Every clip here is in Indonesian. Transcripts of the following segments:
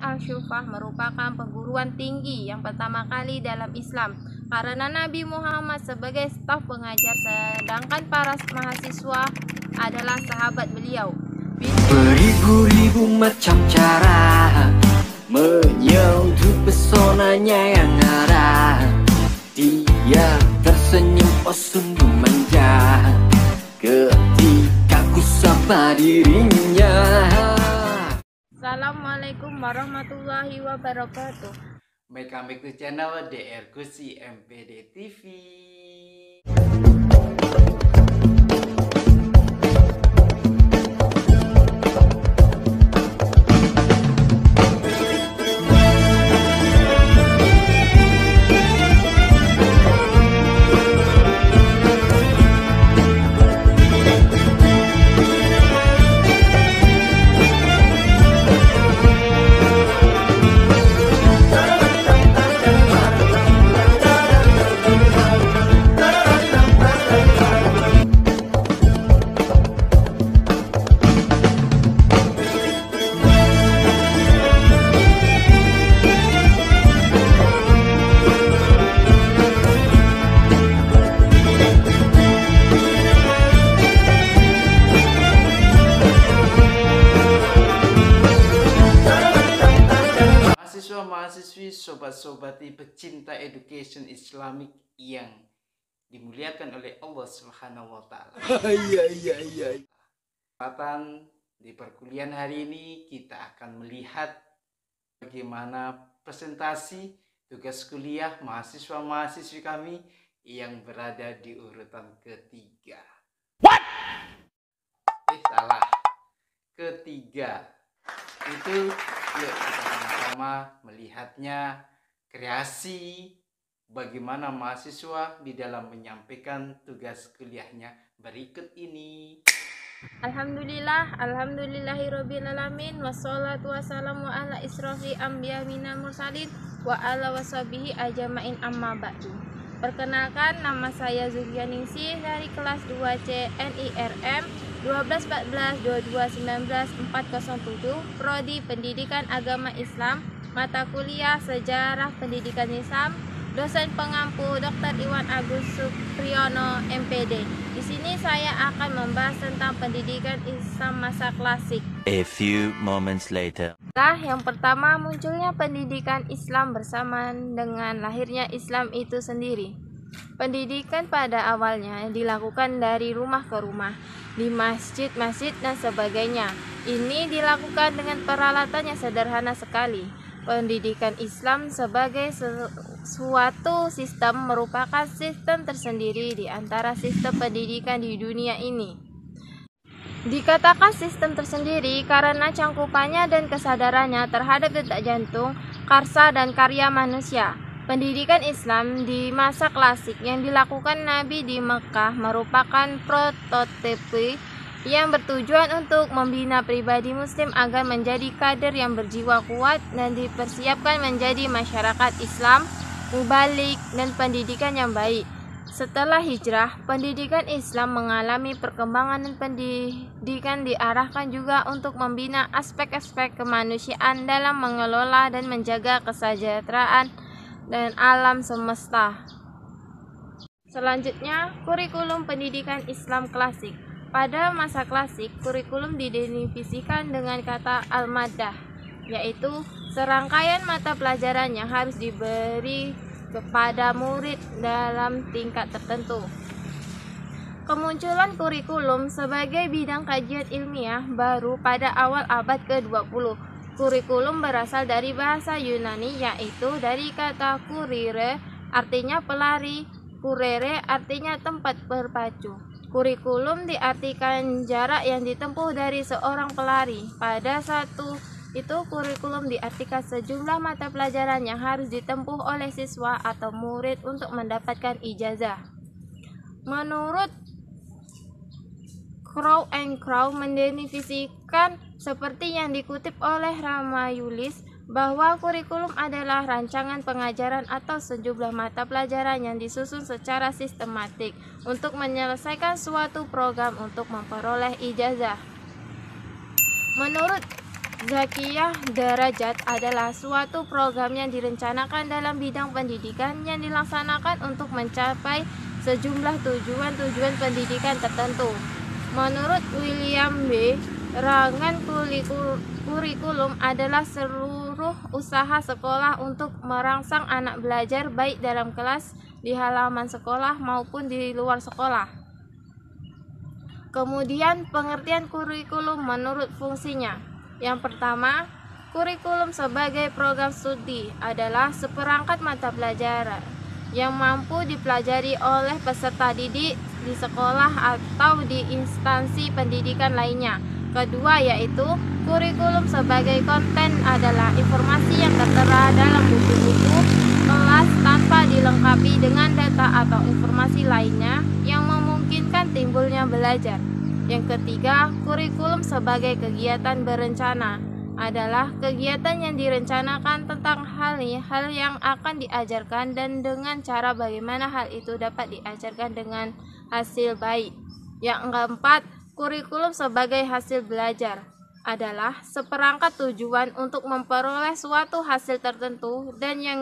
Al-Syufah merupakan perguruan tinggi yang pertama kali dalam Islam karena Nabi Muhammad sebagai staf pengajar, sedangkan para mahasiswa adalah sahabat beliau. Beribu-ribu macam cara menyentuh pesonanya yang ada. Dia tersenyum, oh sungguh manja ketika ku sapa dirinya. Assalamualaikum warahmatullahi wabarakatuh. Welcome back to channel DR Kusi MPD TV. Mahasiswi, sobat-sobati pecinta education Islamic yang dimuliakan oleh Allah Subhanahu wa taala. Di perkuliahan hari ini kita akan melihat bagaimana presentasi tugas kuliah mahasiswa-mahasiswi kami yang berada di urutan ketiga. Salah. Ketiga. Itu yuk kita sama-sama melihatnya kreasi bagaimana mahasiswa di dalam menyampaikan tugas kuliahnya berikut ini. Alhamdulillahirrabbilalamin. Wassalatu wassalamu ala israfi anbiya minal mursalin wa ala washabihi ajmain amma ba'du. Perkenalkan, nama saya Zulfianingsih dari kelas 2C NIRM 12-14-22-19-407, Prodi Pendidikan Agama Islam, mata kuliah Sejarah Pendidikan Islam, dosen pengampu Dr. Iwan Agus Supriyono MPD. Di sini saya akan membahas tentang pendidikan Islam masa klasik. A few moments later. Yang pertama, munculnya pendidikan Islam bersamaan dengan lahirnya Islam itu sendiri. Pendidikan pada awalnya dilakukan dari rumah ke rumah, di masjid-masjid dan sebagainya. Ini dilakukan dengan peralatan yang sederhana sekali. Pendidikan Islam sebagai suatu sistem merupakan sistem tersendiri di antara sistem pendidikan di dunia ini. Dikatakan sistem tersendiri karena cangkupannya dan kesadarannya terhadap detak jantung, karsa dan karya manusia. Pendidikan Islam di masa klasik yang dilakukan Nabi di Mekah merupakan prototipe yang bertujuan untuk membina pribadi muslim agar menjadi kader yang berjiwa kuat dan dipersiapkan menjadi masyarakat Islam, mubalik dan pendidikan yang baik. Setelah hijrah, pendidikan Islam mengalami perkembangan dan pendidikan diarahkan juga untuk membina aspek-aspek kemanusiaan dalam mengelola dan menjaga kesejahteraan dan alam semesta. Selanjutnya, kurikulum pendidikan Islam klasik. Pada masa klasik, kurikulum didefinisikan dengan kata al-maddah, yaitu serangkaian mata pelajaran yang harus diberi kepada murid dalam tingkat tertentu. Kemunculan kurikulum sebagai bidang kajian ilmiah baru pada awal abad ke-20. Kurikulum berasal dari bahasa Yunani, yaitu dari kata kurire artinya pelari, kurere artinya tempat berpacu. Kurikulum diartikan jarak yang ditempuh dari seorang pelari. Pada satu itu kurikulum diartikan sejumlah mata pelajaran yang harus ditempuh oleh siswa atau murid untuk mendapatkan ijazah. Menurut Crow and Crow mendefinisikan seperti yang dikutip oleh Ramayulis bahwa kurikulum adalah rancangan pengajaran atau sejumlah mata pelajaran yang disusun secara sistematik untuk menyelesaikan suatu program untuk memperoleh ijazah. Menurut Zakiyah Darajat adalah suatu program yang direncanakan dalam bidang pendidikan yang dilaksanakan untuk mencapai sejumlah tujuan-tujuan pendidikan tertentu. Menurut William B., rangan kurikulum adalah seluruh usaha sekolah untuk merangsang anak belajar baik dalam kelas, di halaman sekolah maupun di luar sekolah. Kemudian pengertian kurikulum menurut fungsinya. Yang pertama, kurikulum sebagai program studi adalah seperangkat mata pelajaran yang mampu dipelajari oleh peserta didik di sekolah atau di instansi pendidikan lainnya. Kedua yaitu kurikulum sebagai konten adalah informasi yang tertera dalam buku-buku kelas tanpa dilengkapi dengan data atau informasi lainnya yang memungkinkan timbulnya belajar. Yang ketiga, kurikulum sebagai kegiatan berencana adalah kegiatan yang direncanakan tentang hal-hal yang akan diajarkan dan dengan cara bagaimana hal itu dapat diajarkan dengan hasil baik. Yang keempat, kurikulum sebagai hasil belajar adalah seperangkat tujuan untuk memperoleh suatu hasil tertentu. Dan yang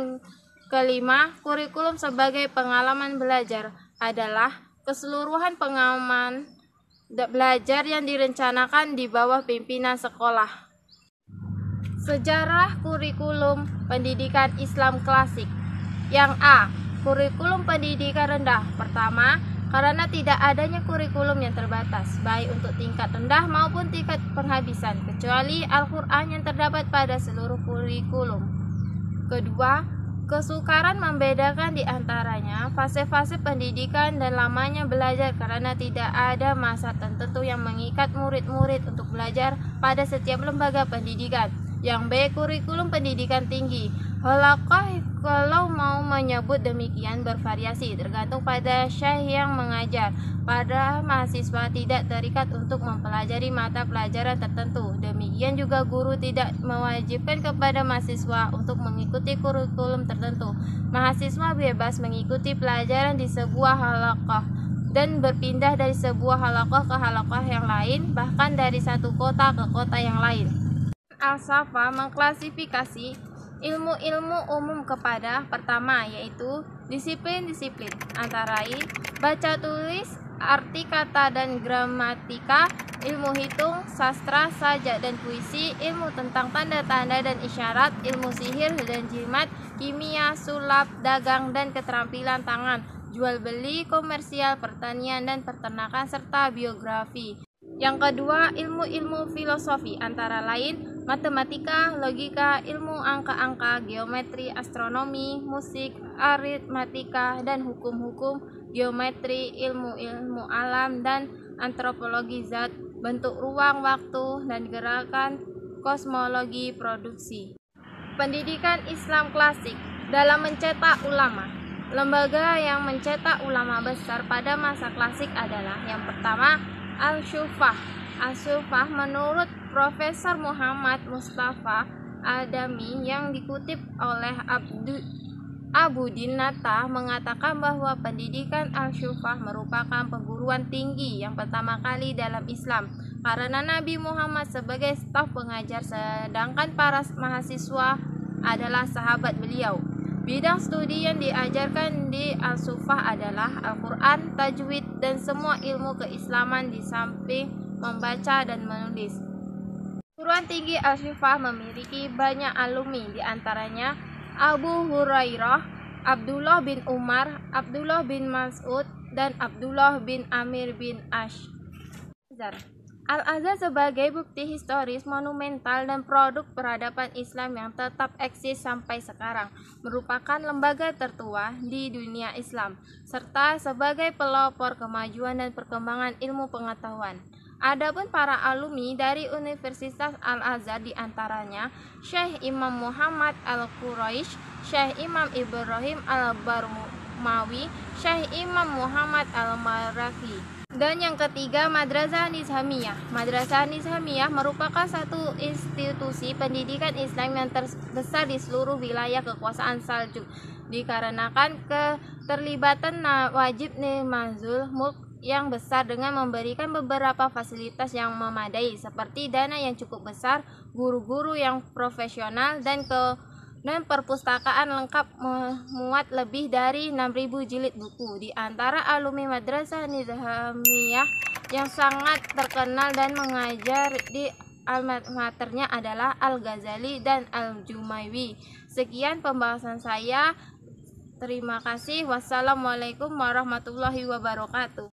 kelima, kurikulum sebagai pengalaman belajar adalah keseluruhan pengalaman belajar yang direncanakan di bawah pimpinan sekolah. Sejarah kurikulum pendidikan Islam klasik. Yang A. Kurikulum pendidikan rendah. Pertama, karena tidak adanya kurikulum yang terbatas, baik untuk tingkat rendah maupun tingkat penghabisan, kecuali Al-Quran yang terdapat pada seluruh kurikulum. Kedua, kesukaran membedakan di antaranya fase-fase pendidikan dan lamanya belajar karena tidak ada masa tertentu yang mengikat murid-murid untuk belajar pada setiap lembaga pendidikan. Yang B. Kurikulum pendidikan tinggi. Halakah kalau mau menyebut demikian bervariasi tergantung pada syekh yang mengajar. Pada mahasiswa tidak terikat untuk mempelajari mata pelajaran tertentu. Demikian juga guru tidak mewajibkan kepada mahasiswa untuk mengikuti kurikulum tertentu. Mahasiswa bebas mengikuti pelajaran di sebuah halaqah dan berpindah dari sebuah halaqah ke halaqah yang lain, bahkan dari satu kota ke kota yang lain. Al-Safa mengklasifikasi ilmu-ilmu umum kepada pertama yaitu disiplin-disiplin antara lain baca tulis, arti kata dan gramatika, ilmu hitung, sastra, sajak dan puisi, ilmu tentang tanda-tanda dan isyarat, ilmu sihir dan jimat, kimia, sulap, dagang dan keterampilan tangan, jual beli, komersial, pertanian dan peternakan serta biografi. Yang kedua, ilmu-ilmu filosofi antara lain matematika, logika, ilmu angka-angka, geometri, astronomi, musik, aritmatika dan hukum-hukum, geometri, ilmu-ilmu alam dan antropologi zat, bentuk ruang, waktu dan gerakan, kosmologi produksi. Pendidikan Islam klasik dalam mencetak ulama. Lembaga yang mencetak ulama besar pada masa klasik adalah yang pertama Al-Syufah. Al-Syufah menurut Profesor Muhammad Mustafa Adami yang dikutip oleh Abu Dinata mengatakan bahwa pendidikan Al-Syufah merupakan perguruan tinggi yang pertama kali dalam Islam karena Nabi Muhammad sebagai staf pengajar sedangkan para mahasiswa adalah sahabat beliau. Bidang studi yang diajarkan di Al-Syufah adalah Al-Quran, tajwid, dan semua ilmu keislaman di samping membaca dan menulis. Perguruan tinggi Al-Syufah memiliki banyak alumni, di antaranya Abu Hurairah, Abdullah bin Umar, Abdullah bin Mas'ud, dan Abdullah bin Amir bin Azhar. Al-Azhar sebagai bukti historis monumental dan produk peradaban Islam yang tetap eksis sampai sekarang, merupakan lembaga tertua di dunia Islam, serta sebagai pelopor kemajuan dan perkembangan ilmu pengetahuan. Adapun para alumni dari Universitas Al-Azhar diantaranya Syekh Imam Muhammad Al-Quraish, Syekh Imam Ibrahim Al-Barmawi, Syekh Imam Muhammad Al-Maraki. Dan yang ketiga, Madrasah Nizamiyah. Madrasah Nizamiyah merupakan satu institusi pendidikan Islam yang terbesar di seluruh wilayah kekuasaan Saljuk, dikarenakan keterlibatan wajib Nizamul Mulk yang besar dengan memberikan beberapa fasilitas yang memadai seperti dana yang cukup besar, guru-guru yang profesional, dan perpustakaan lengkap memuat lebih dari 6.000 jilid buku. Di antara alumni Madrasah Nizamiyah yang sangat terkenal dan mengajar di alma maternya adalah Al-Ghazali dan Al-Jumaywi. Sekian pembahasan saya. Terima kasih. Wassalamualaikum warahmatullahi wabarakatuh.